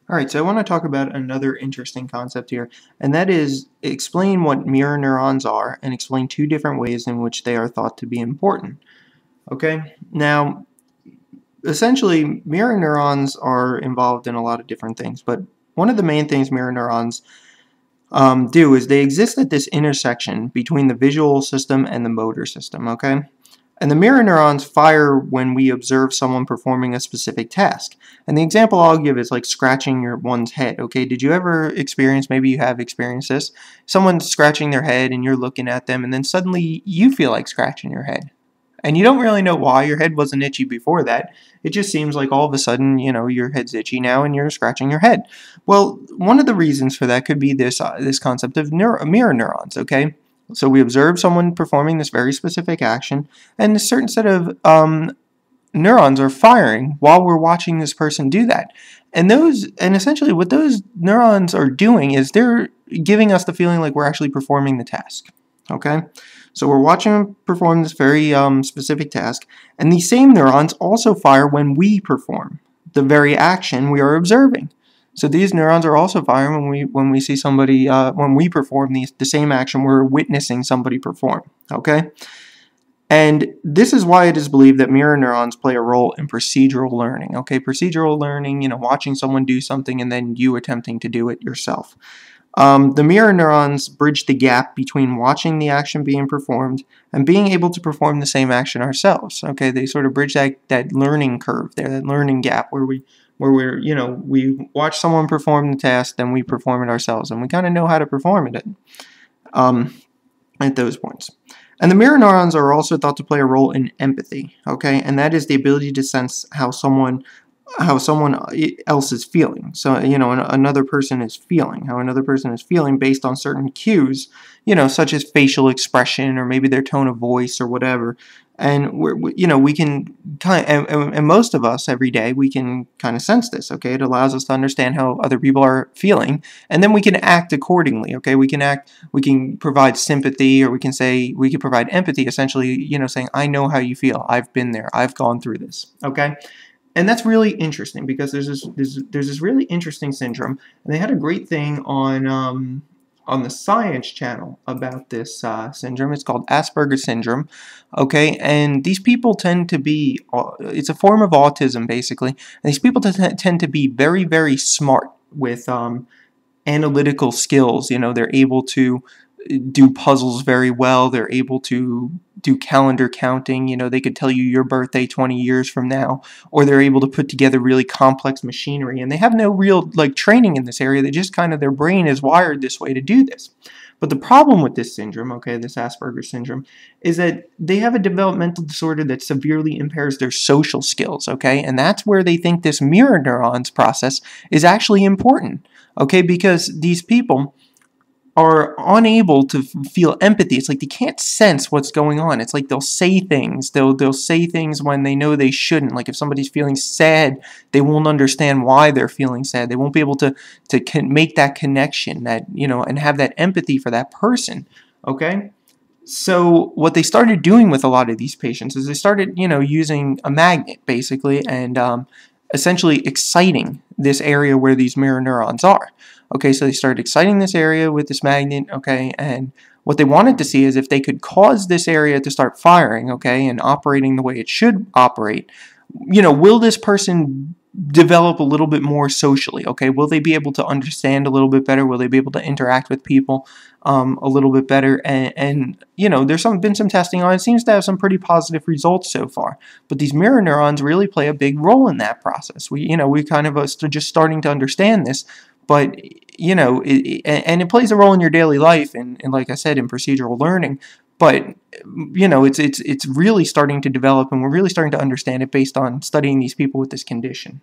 Alright, so I want to talk about another interesting concept here, and that is explain what mirror neurons are and explain two different ways in which they are thought to be important. Okay? Now, essentially, mirror neurons are involved in a lot of different things, but one of the main things mirror neurons do is they exist at this intersection between the visual system and the motor system, okay? And the mirror neurons fire when we observe someone performing a specific task. And the example I'll give is like scratching one's head, okay? Did you ever experience, maybe you have experienced this, someone scratching their head and you're looking at them and then suddenly you feel like scratching your head. And you don't really know why. Your head wasn't itchy before that. It just seems like all of a sudden, you know, your head's itchy now and you're scratching your head. Well, one of the reasons for that could be this concept of mirror neurons, okay? So we observe someone performing this very specific action, and a certain set of neurons are firing while we're watching this person do that. And essentially what those neurons are doing is they're giving us the feeling like we're actually performing the task. Okay? So we're watching them perform this very specific task, and these same neurons also fire when we perform the very action we are observing. So these neurons are also firing when we see somebody, when we perform the same action we're witnessing somebody perform, okay? And this is why it is believed that mirror neurons play a role in procedural learning, okay? Procedural learning, you know, watching someone do something and then you attempting to do it yourself. The mirror neurons bridge the gap between watching the action being performed and being able to perform the same action ourselves, okay? They sort of bridge that learning curve there, that learning gap where we watch someone perform the task, then we perform it ourselves, and we kind of know how to perform it at those points. And the mirror neurons are also thought to play a role in empathy, okay? And that is the ability to sense how someone else is feeling. So, you know, another person is feeling, how another person is feeling based on certain cues, you know, such as facial expression or maybe their tone of voice or whatever. And we can and most of us every day we can kind of sense this, okay? It allows us to understand how other people are feeling, and then we can act accordingly, okay? We can provide sympathy, or we can provide empathy, essentially, you know, saying, I know how you feel, I've been there, I've gone through this, okay? And that's really interesting because there's this really interesting syndrome, and they had a great thing on the Science Channel about this syndrome. It's called Asperger's syndrome, okay? And these people tend to be, it's a form of autism, basically. And these people tend to be very, very smart with analytical skills. You know, they're able to do puzzles very well. They're able to do calendar counting. You know, they could tell you your birthday 20 years from now, or they're able to put together really complex machinery, and they have no real training in this area. They just kind of, their brain is wired this way to do this. But the problem with this syndrome, okay, this Asperger's syndrome, is that they have a developmental disorder that severely impairs their social skills, okay? And that's where they think this mirror neurons process is actually important, okay? Because these people are unable to feel empathy. It's like they can't sense what's going on. It's like they'll say things. They'll say things when they know they shouldn't. Like if somebody's feeling sad, they won't understand why they're feeling sad. They won't be able to make that connection, that, you know, and have that empathy for that person. Okay? So what they started doing with a lot of these patients is they started, you know, using a magnet basically, and essentially exciting this area where these mirror neurons are. Okay, so they started exciting this area with this magnet, okay, and what they wanted to see is if they could cause this area to start firing, okay, and operating the way it should operate, you know, will this person develop a little bit more socially, okay? Will they be able to understand a little bit better? Will they be able to interact with people a little bit better? And you know, there's been some testing on it. It seems to have some pretty positive results so far. But these mirror neurons really play a big role in that process. We kind of are just starting to understand this, but you know, it plays a role in your daily life, and like I said, in procedural learning. But you know, it's really starting to develop, and we're really starting to understand it based on studying these people with this condition.